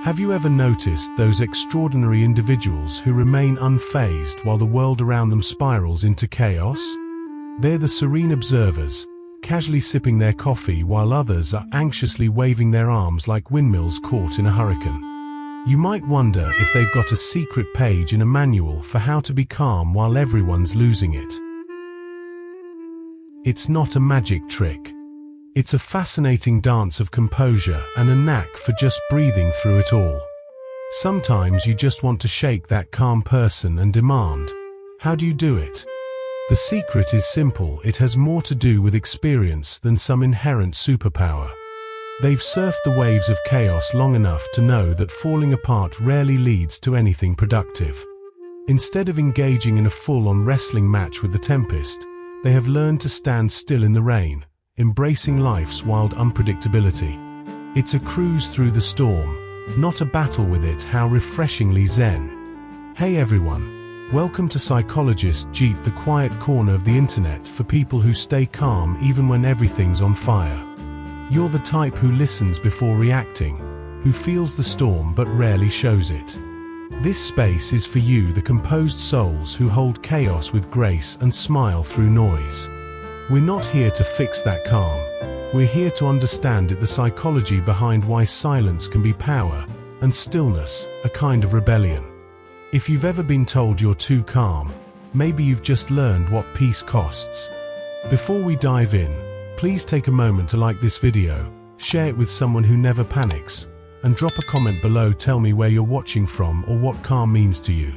Have you ever noticed those extraordinary individuals who remain unfazed while the world around them spirals into chaos? They're the serene observers, casually sipping their coffee while others are anxiously waving their arms like windmills caught in a hurricane. You might wonder if they've got a secret page in a manual for how to be calm while everyone's losing it. It's not a magic trick. It's a fascinating dance of composure and a knack for just breathing through it all. Sometimes you just want to shake that calm person and demand, "How do you do it?" The secret is simple. It has more to do with experience than some inherent superpower. They've surfed the waves of chaos long enough to know that falling apart rarely leads to anything productive. Instead of engaging in a full-on wrestling match with the tempest, they have learned to stand still in the rain, embracing life's wild unpredictability. It's a cruise through the storm, not a battle with it. How refreshingly zen. Hey everyone, welcome to Psychologist, the quiet corner of the internet for people who stay calm even when everything's on fire. You're the type who listens before reacting, who feels the storm but rarely shows it. This space is for you, the composed souls who hold chaos with grace and smile through noise. We're not here to fix that calm. We're here to understand it, the psychology behind why silence can be power, and stillness, a kind of rebellion. If you've ever been told you're too calm, maybe you've just learned what peace costs. Before we dive in, please take a moment to like this video, share it with someone who never panics, and drop a comment below. Tell me where you're watching from or what calm means to you.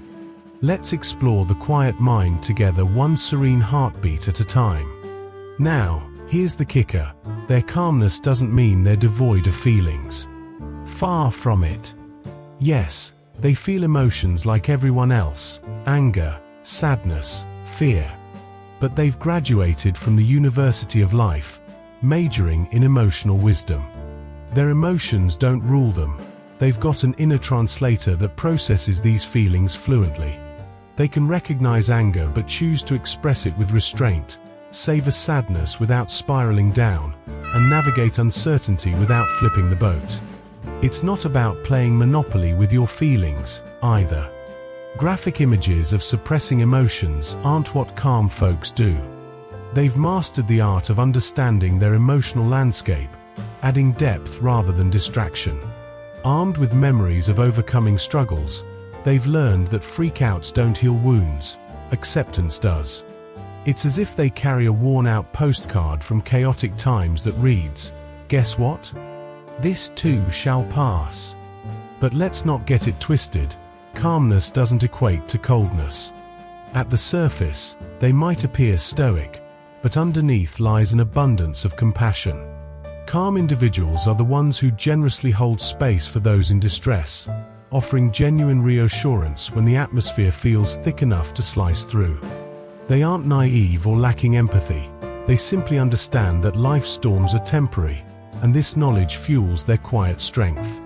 Let's explore the quiet mind together, one serene heartbeat at a time. Now, here's the kicker. Their calmness doesn't mean they're devoid of feelings. Far from it. Yes, they feel emotions like everyone else: anger, sadness, fear. But they've graduated from the University of Life, majoring in emotional wisdom. Their emotions don't rule them. They've got an inner translator that processes these feelings fluently. They can recognize anger but choose to express it with restraint, savor sadness without spiraling down, and navigate uncertainty without flipping the boat. It's not about playing Monopoly with your feelings, either. Graphic images of suppressing emotions aren't what calm folks do. They've mastered the art of understanding their emotional landscape, adding depth rather than distraction. Armed with memories of overcoming struggles, they've learned that freakouts don't heal wounds, acceptance does. It's as if they carry a worn-out postcard from chaotic times that reads, "Guess what? This too shall pass." But let's not get it twisted. Calmness doesn't equate to coldness. At the surface, they might appear stoic, but underneath lies an abundance of compassion. Calm individuals are the ones who generously hold space for those in distress, offering genuine reassurance when the atmosphere feels thick enough to slice through. They aren't naive or lacking empathy. They simply understand that life's storms are temporary, and this knowledge fuels their quiet strength.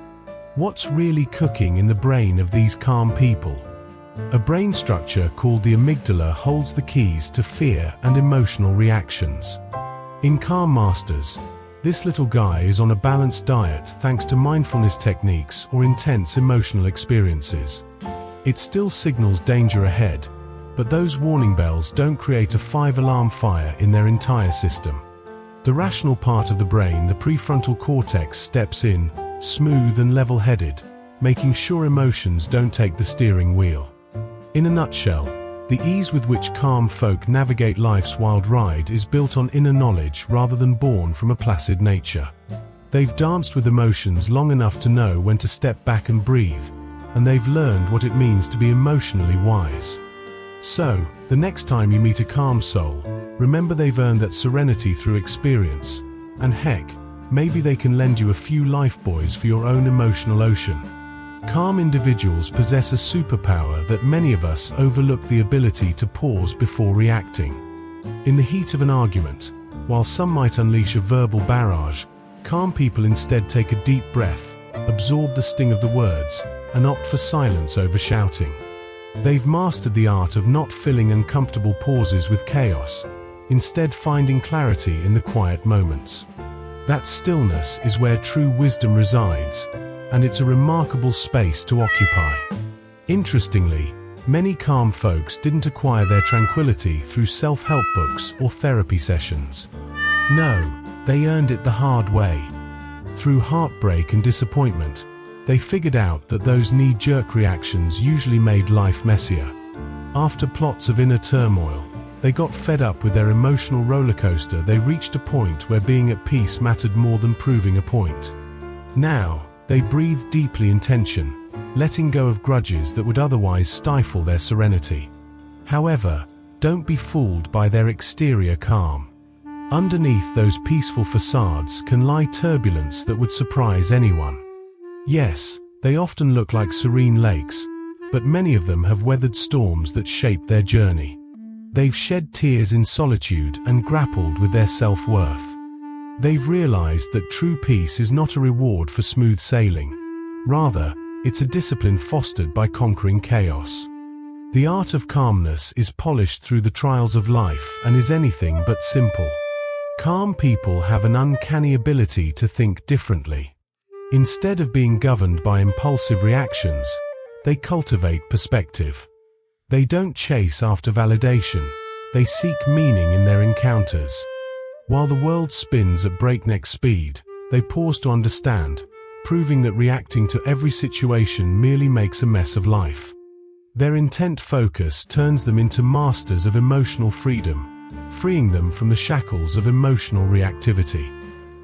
What's really cooking in the brain of these calm people? A brain structure called the amygdala holds the keys to fear and emotional reactions. In Calm Masters, this little guy is on a balanced diet thanks to mindfulness techniques or intense emotional experiences. It still signals danger ahead, but those warning bells don't create a 5-alarm fire in their entire system. The rational part of the brain, the prefrontal cortex, steps in, smooth and level-headed, making sure emotions don't take the steering wheel. In a nutshell, the ease with which calm folk navigate life's wild ride is built on inner knowledge rather than born from a placid nature. They've danced with emotions long enough to know when to step back and breathe, and they've learned what it means to be emotionally wise. So, the next time you meet a calm soul, remember they've earned that serenity through experience, and heck, maybe they can lend you a few lifebuoys for your own emotional ocean. Calm individuals possess a superpower that many of us overlook: the ability to pause before reacting. In the heat of an argument, while some might unleash a verbal barrage, calm people instead take a deep breath, absorb the sting of the words, and opt for silence over shouting. They've mastered the art of not filling uncomfortable pauses with chaos, instead finding clarity in the quiet moments. That stillness is where true wisdom resides, and it's a remarkable space to occupy. Interestingly, many calm folks didn't acquire their tranquility through self-help books or therapy sessions. No, they earned it the hard way. Through heartbreak and disappointment, they figured out that those knee-jerk reactions usually made life messier. After plots of inner turmoil, they got fed up with their emotional roller coaster. They reached a point where being at peace mattered more than proving a point. Now, they breathe deeply in tension, letting go of grudges that would otherwise stifle their serenity. However, don't be fooled by their exterior calm. Underneath those peaceful facades can lie turbulence that would surprise anyone. Yes, they often look like serene lakes, but many of them have weathered storms that shaped their journey. They've shed tears in solitude and grappled with their self-worth. They've realized that true peace is not a reward for smooth sailing. Rather, it's a discipline fostered by conquering chaos. The art of calmness is polished through the trials of life and is anything but simple. Calm people have an uncanny ability to think differently. Instead of being governed by impulsive reactions, they cultivate perspective. They don't chase after validation, they seek meaning in their encounters. While the world spins at breakneck speed, they pause to understand, proving that reacting to every situation merely makes a mess of life. Their intent focus turns them into masters of emotional freedom, freeing them from the shackles of emotional reactivity.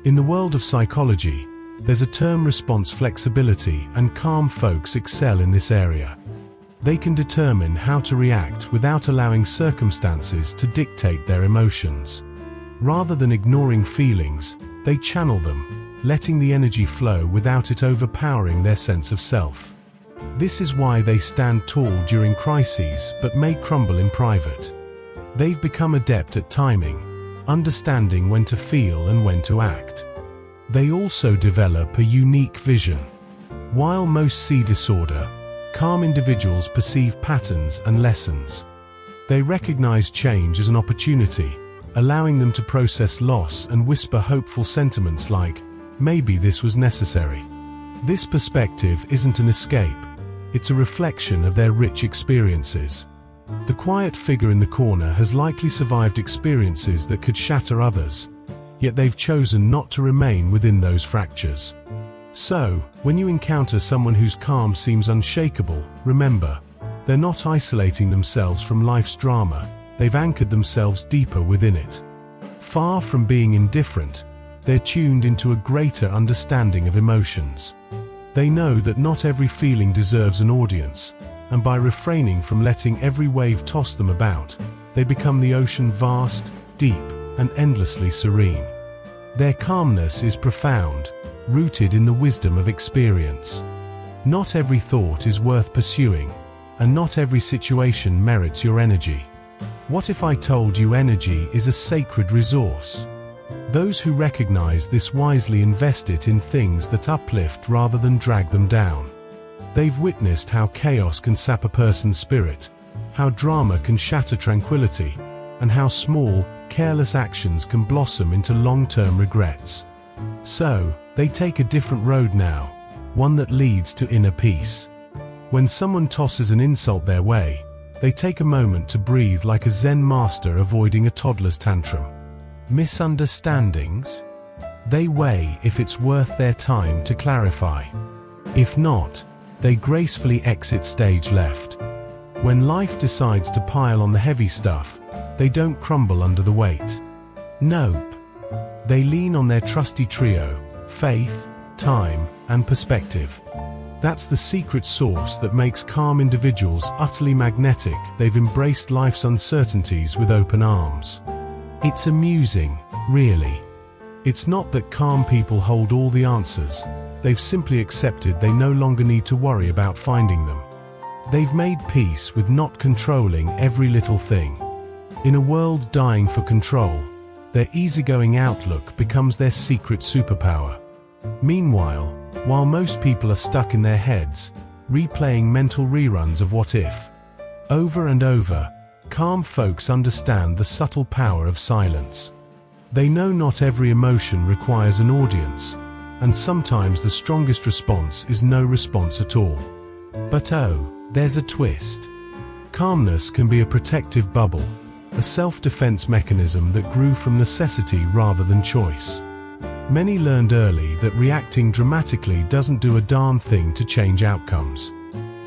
In the world of psychology, there's a term response flexibility, and calm folks excel in this area. They can determine how to react without allowing circumstances to dictate their emotions. Rather than ignoring feelings, they channel them, letting the energy flow without it overpowering their sense of self. This is why they stand tall during crises but may crumble in private. They've become adept at timing, understanding when to feel and when to act. They also develop a unique vision. While most see disorder, calm individuals perceive patterns and lessons. They recognize change as an opportunity, allowing them to process loss and whisper hopeful sentiments like, "Maybe this was necessary." This perspective isn't an escape, it's a reflection of their rich experiences. The quiet figure in the corner has likely survived experiences that could shatter others, yet they've chosen not to remain within those fractures. So, when you encounter someone whose calm seems unshakable, remember, they're not isolating themselves from life's drama, they've anchored themselves deeper within it. Far from being indifferent, they're tuned into a greater understanding of emotions. They know that not every feeling deserves an audience, and by refraining from letting every wave toss them about, they become the ocean, vast, deep, and endlessly serene. Their calmness is profound, rooted in the wisdom of experience. Not every thought is worth pursuing, and not every situation merits your energy. What if I told you energy is a sacred resource? Those who recognize this wisely invest it in things that uplift rather than drag them down. They've witnessed how chaos can sap a person's spirit, how drama can shatter tranquility, and how small, careless actions can blossom into long-term regrets. So, they take a different road now, one that leads to inner peace. When someone tosses an insult their way, they take a moment to breathe like a Zen master avoiding a toddler's tantrum. Misunderstandings? They weigh if it's worth their time to clarify. If not, they gracefully exit stage left. When life decides to pile on the heavy stuff, they don't crumble under the weight. Nope. They lean on their trusty trio: faith, time, and perspective. That's the secret sauce that makes calm individuals utterly magnetic. They've embraced life's uncertainties with open arms. It's amusing, really. It's not that calm people hold all the answers. They've simply accepted they no longer need to worry about finding them. They've made peace with not controlling every little thing. In a world dying for control, their easygoing outlook becomes their secret superpower. Meanwhile, while most people are stuck in their heads, replaying mental reruns of what if, over and over, calm folks understand the subtle power of silence. They know not every emotion requires an audience, and sometimes the strongest response is no response at all. But oh, there's a twist. Calmness can be a protective bubble, a self-defense mechanism that grew from necessity rather than choice. Many learned early that reacting dramatically doesn't do a darn thing to change outcomes.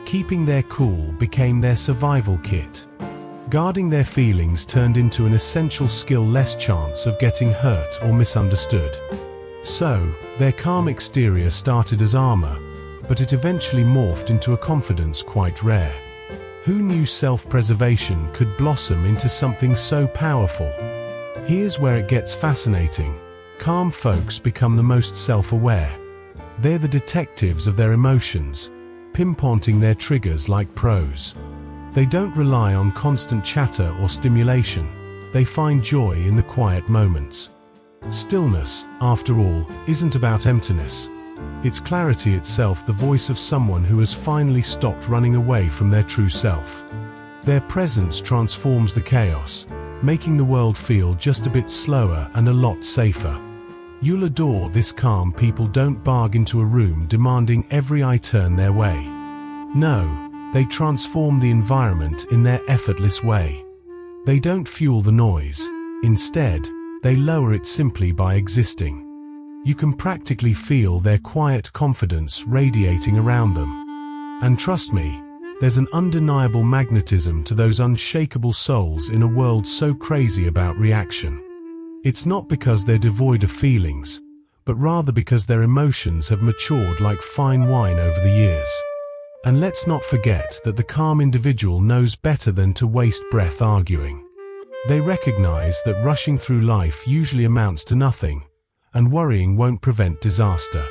Keeping their cool became their survival kit. Guarding their feelings turned into an essential skill, less chance of getting hurt or misunderstood. So, their calm exterior started as armor, but it eventually morphed into a confidence quite rare. Who knew self-preservation could blossom into something so powerful? Here's where it gets fascinating. Calm folks become the most self-aware. They're the detectives of their emotions, pinpointing their triggers like pros. They don't rely on constant chatter or stimulation. They find joy in the quiet moments. Stillness, after all, isn't about emptiness. It's clarity itself, the voice of someone who has finally stopped running away from their true self. Their presence transforms the chaos, making the world feel just a bit slower and a lot safer. You'll adore this. Calm people don't barge into a room demanding every eye turn their way. No, they transform the environment in their effortless way. They don't fuel the noise. Instead, they lower it simply by existing. You can practically feel their quiet confidence radiating around them. And trust me, there's an undeniable magnetism to those unshakable souls in a world so crazy about reaction. It's not because they're devoid of feelings, but rather because their emotions have matured like fine wine over the years. And let's not forget that the calm individual knows better than to waste breath arguing. They recognize that rushing through life usually amounts to nothing, and worrying won't prevent disaster.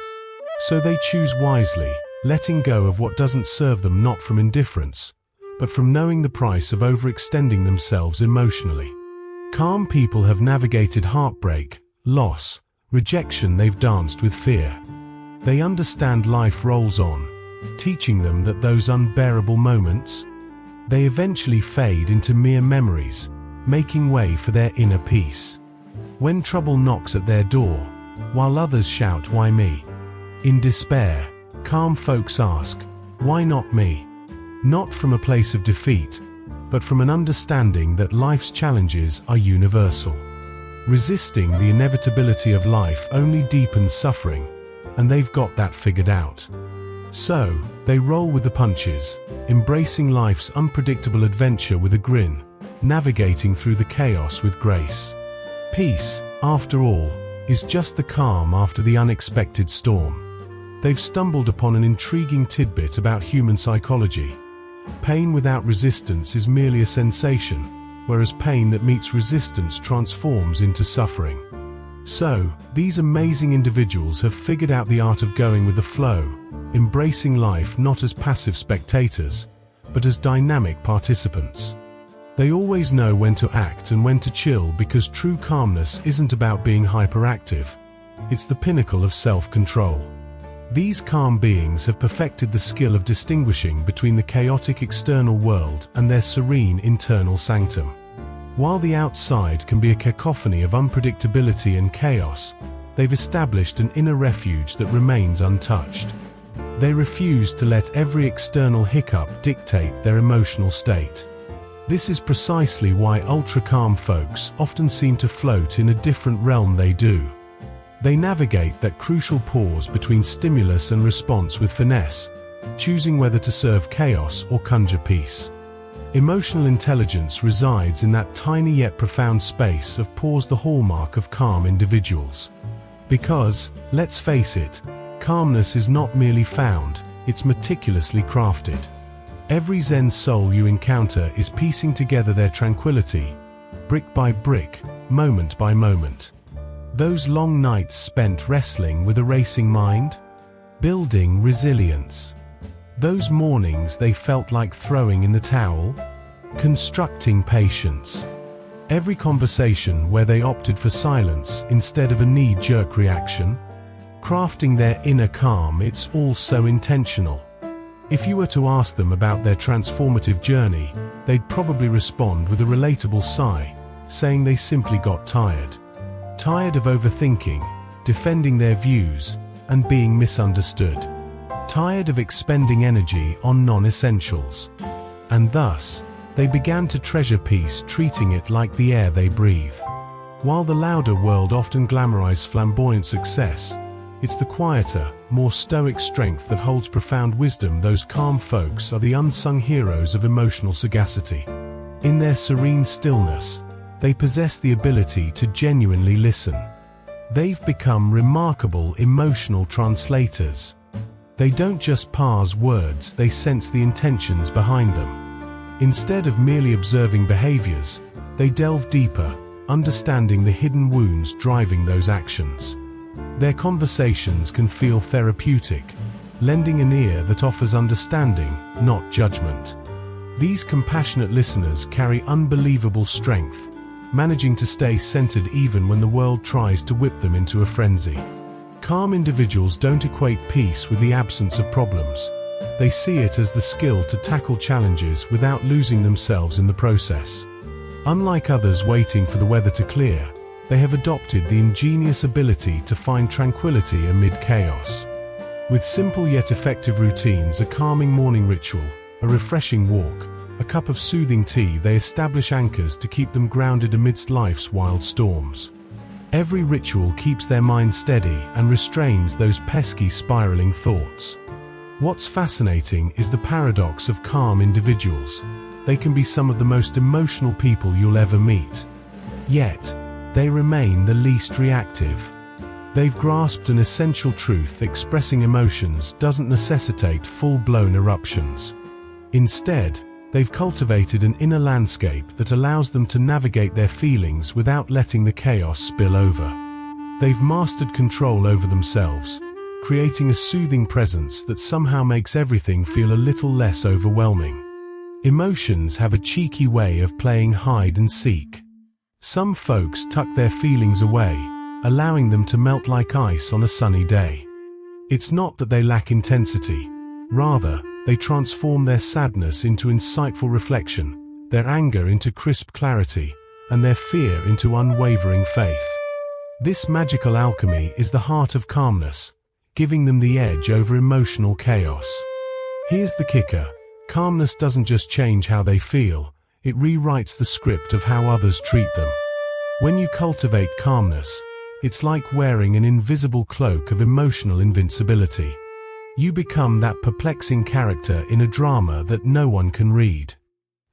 So they choose wisely, letting go of what doesn't serve them, not from indifference, but from knowing the price of overextending themselves emotionally. Calm people have navigated heartbreak, loss, rejection. They've danced with fear. They understand life rolls on, teaching them that those unbearable moments, they eventually fade into mere memories, making way for their inner peace. When trouble knocks at their door, while others shout, "Why me?" in despair, calm folks ask, "Why not me?" Not from a place of defeat, but from an understanding that life's challenges are universal. Resisting the inevitability of life only deepens suffering, and they've got that figured out. So, they roll with the punches, embracing life's unpredictable adventure with a grin, navigating through the chaos with grace. Peace, after all, is just the calm after the unexpected storm. They've stumbled upon an intriguing tidbit about human psychology. Pain without resistance is merely a sensation, whereas pain that meets resistance transforms into suffering. So, these amazing individuals have figured out the art of going with the flow, embracing life not as passive spectators, but as dynamic participants. They always know when to act and when to chill, because true calmness isn't about being hyperactive. It's the pinnacle of self-control. These calm beings have perfected the skill of distinguishing between the chaotic external world and their serene internal sanctum. While the outside can be a cacophony of unpredictability and chaos, they've established an inner refuge that remains untouched. They refuse to let every external hiccup dictate their emotional state. This is precisely why ultra-calm folks often seem to float in a different realm. They do. They navigate that crucial pause between stimulus and response with finesse, choosing whether to serve chaos or conjure peace. Emotional intelligence resides in that tiny yet profound space of pause, the hallmark of calm individuals. Because, let's face it, calmness is not merely found, it's meticulously crafted. Every Zen soul you encounter is piecing together their tranquility, brick by brick, moment by moment. Those long nights spent wrestling with a racing mind, building resilience. Those mornings they felt like throwing in the towel, constructing patience. Every conversation where they opted for silence instead of a knee-jerk reaction, crafting their inner calm. It's all so intentional. If you were to ask them about their transformative journey, they'd probably respond with a relatable sigh, saying they simply got tired. tired of overthinking, defending their views, and being misunderstood. Tired of expending energy on non-essentials. And thus, they began to treasure peace, treating it like the air they breathe. While the louder world often glamorizes flamboyant success, it's the quieter, more stoic strength that holds profound wisdom. Those calm folks are the unsung heroes of emotional sagacity. In their serene stillness, they possess the ability to genuinely listen. They've become remarkable emotional translators. They don't just parse words, they sense the intentions behind them. Instead of merely observing behaviors, they delve deeper, understanding the hidden wounds driving those actions. Their conversations can feel therapeutic, lending an ear that offers understanding, not judgment. These compassionate listeners carry unbelievable strength, managing to stay centered even when the world tries to whip them into a frenzy. Calm individuals don't equate peace with the absence of problems. They see it as the skill to tackle challenges without losing themselves in the process. Unlike others waiting for the weather to clear, they have adopted the ingenious ability to find tranquility amid chaos. With simple yet effective routines, a calming morning ritual, a refreshing walk, a cup of soothing tea, they establish anchors to keep them grounded amidst life's wild storms. Every ritual keeps their mind steady and restrains those pesky spiraling thoughts. What's fascinating is the paradox of calm individuals. They can be some of the most emotional people you'll ever meet. Yet, they remain the least reactive. They've grasped an essential truth: expressing emotions doesn't necessitate full-blown eruptions. Instead, they've cultivated an inner landscape that allows them to navigate their feelings without letting the chaos spill over. They've mastered control over themselves, creating a soothing presence that somehow makes everything feel a little less overwhelming. Emotions have a cheeky way of playing hide and seek. Some folks tuck their feelings away, allowing them to melt like ice on a sunny day. It's not that they lack intensity. Rather, they transform their sadness into insightful reflection, their anger into crisp clarity, and their fear into unwavering faith. This magical alchemy is the heart of calmness, giving them the edge over emotional chaos. Here's the kicker: calmness doesn't just change how they feel, it rewrites the script of how others treat them. When you cultivate calmness, it's like wearing an invisible cloak of emotional invincibility. You become that perplexing character in a drama that no one can read.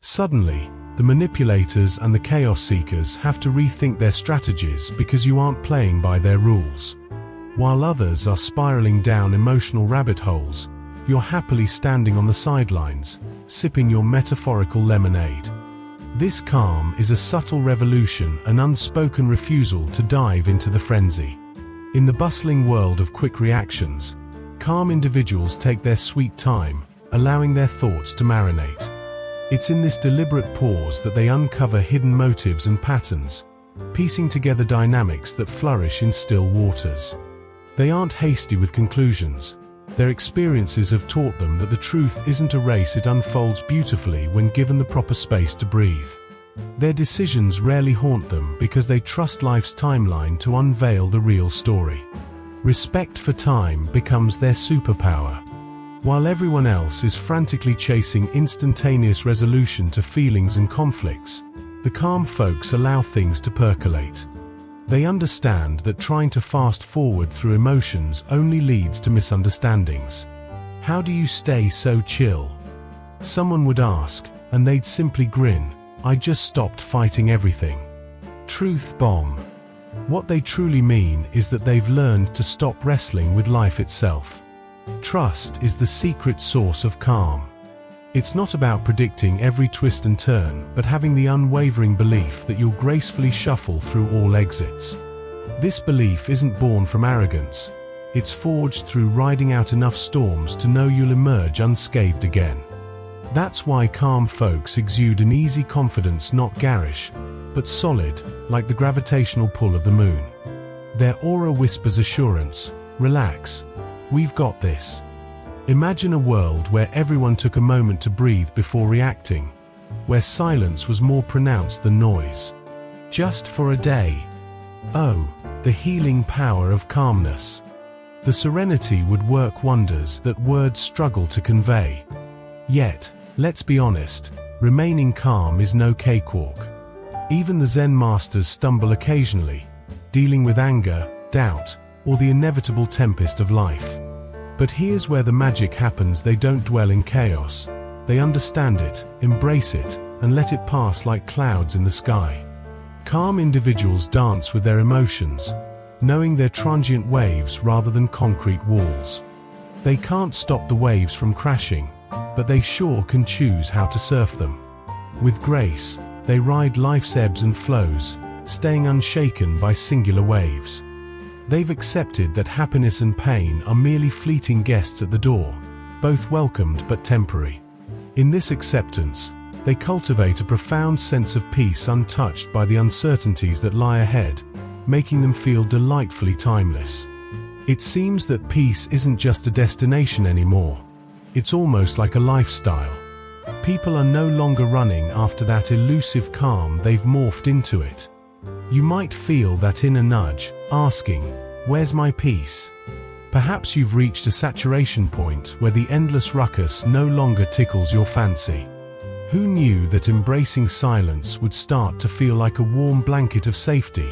Suddenly, the manipulators and the chaos seekers have to rethink their strategies because you aren't playing by their rules. While others are spiraling down emotional rabbit holes, you're happily standing on the sidelines, sipping your metaphorical lemonade. This calm is a subtle revolution, an unspoken refusal to dive into the frenzy. In the bustling world of quick reactions, calm individuals take their sweet time, allowing their thoughts to marinate. It's in this deliberate pause that they uncover hidden motives and patterns, piecing together dynamics that flourish in still waters. They aren't hasty with conclusions. Their experiences have taught them that the truth isn't a race, it unfolds beautifully when given the proper space to breathe. Their decisions rarely haunt them because they trust life's timeline to unveil the real story. Respect for time becomes their superpower. While everyone else is frantically chasing instantaneous resolution to feelings and conflicts, the calm folks allow things to percolate. They understand that trying to fast forward through emotions only leads to misunderstandings. How do you stay so chill? Someone would ask, and they'd simply grin, I just stopped fighting everything. Truth bomb. What they truly mean is that they've learned to stop wrestling with life itself. Trust is the secret source of calm. It's not about predicting every twist and turn, but having the unwavering belief that you'll gracefully shuffle through all exits. This belief isn't born from arrogance. It's forged through riding out enough storms to know you'll emerge unscathed again. That's why calm folks exude an easy confidence, not garish, but solid, like the gravitational pull of the moon. Their aura whispers assurance. Relax. We've got this. Imagine a world where everyone took a moment to breathe before reacting, where silence was more pronounced than noise. Just for a day. Oh, the healing power of calmness. The serenity would work wonders that words struggle to convey. Yet, let's be honest, remaining calm is no cakewalk. Even the Zen masters stumble occasionally, dealing with anger, doubt, or the inevitable tempest of life. But here's where the magic happens. They don't dwell in chaos. They understand it, embrace it, and let it pass like clouds in the sky. Calm individuals dance with their emotions, knowing they're transient waves rather than concrete walls. They can't stop the waves from crashing, but they sure can choose how to surf them. With grace, they ride life's ebbs and flows, staying unshaken by singular waves. They've accepted that happiness and pain are merely fleeting guests at the door, both welcomed but temporary. In this acceptance, they cultivate a profound sense of peace untouched by the uncertainties that lie ahead, making them feel delightfully timeless. It seems that peace isn't just a destination anymore. It's almost like a lifestyle. People are no longer running after that elusive calm. They've morphed into it. You might feel that inner nudge, asking, "Where's my peace?" Perhaps you've reached a saturation point where the endless ruckus no longer tickles your fancy. Who knew that embracing silence would start to feel like a warm blanket of safety?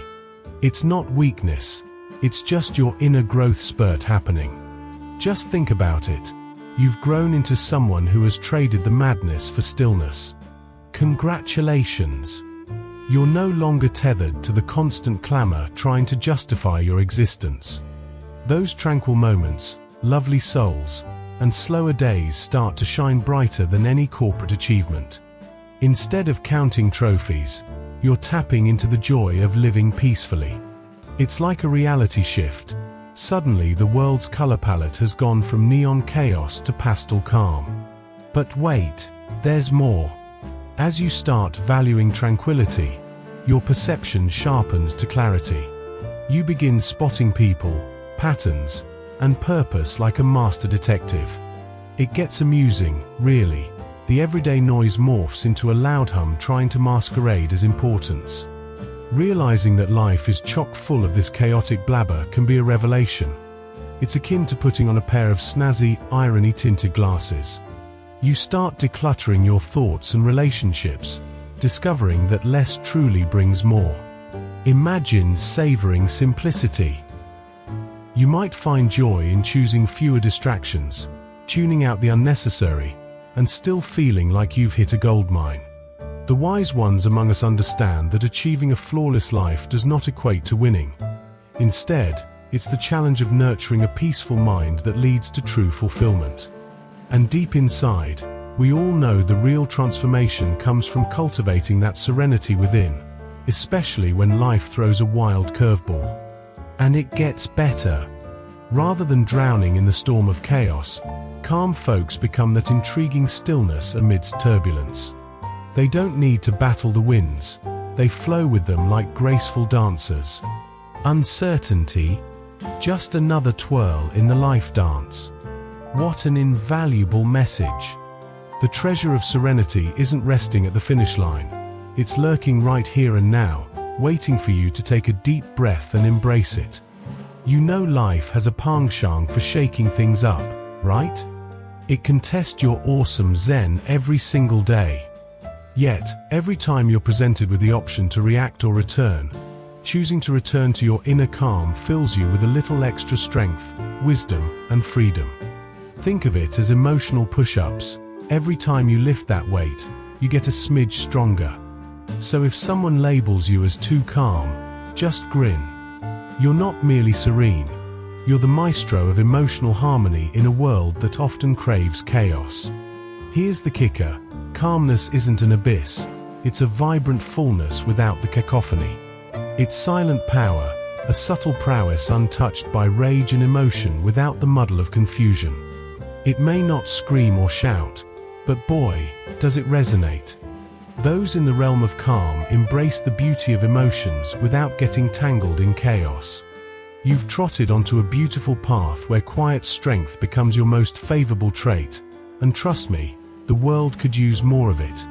It's not weakness, it's just your inner growth spurt happening. Just think about it. You've grown into someone who has traded the madness for stillness. Congratulations! You're no longer tethered to the constant clamor trying to justify your existence. Those tranquil moments, lovely souls, and slower days start to shine brighter than any corporate achievement. Instead of counting trophies, you're tapping into the joy of living peacefully. It's like a reality shift. Suddenly the world's color palette has gone from neon chaos to pastel calm. But wait, there's more. As you start valuing tranquility, your perception sharpens to clarity. You begin spotting people, patterns, and purpose like a master detective. It gets amusing, really. The everyday noise morphs into a loud hum trying to masquerade as importance. Realizing that life is chock full of this chaotic blabber can be a revelation. It's akin to putting on a pair of snazzy, irony-tinted glasses. You start decluttering your thoughts and relationships, discovering that less truly brings more. Imagine savoring simplicity. You might find joy in choosing fewer distractions, tuning out the unnecessary, and still feeling like you've hit a goldmine. The wise ones among us understand that achieving a flawless life does not equate to winning. Instead, it's the challenge of nurturing a peaceful mind that leads to true fulfillment. And deep inside, we all know the real transformation comes from cultivating that serenity within, especially when life throws a wild curveball. And it gets better. Rather than drowning in the storm of chaos, calm folks become that intriguing stillness amidst turbulence. They don't need to battle the winds, they flow with them like graceful dancers. Uncertainty, just another twirl in the life dance. What an invaluable message. The treasure of serenity isn't resting at the finish line. It's lurking right here and now, waiting for you to take a deep breath and embrace it. You know life has a penchant for shaking things up, right? It can test your awesome zen every single day. Yet, every time you're presented with the option to react or return, choosing to return to your inner calm fills you with a little extra strength, wisdom, and freedom. Think of it as emotional push-ups. Every time you lift that weight, you get a smidge stronger. So if someone labels you as too calm, just grin. You're not merely serene. You're the maestro of emotional harmony in a world that often craves chaos. Here's the kicker. Calmness isn't an abyss. It's a vibrant fullness without the cacophony. It's silent power, a subtle prowess untouched by rage and emotion without the muddle of confusion. It may not scream or shout, but boy, does it resonate. Those in the realm of calm embrace the beauty of emotions without getting tangled in chaos. You've trotted onto a beautiful path where quiet strength becomes your most favorable trait, and trust me, the world could use more of it.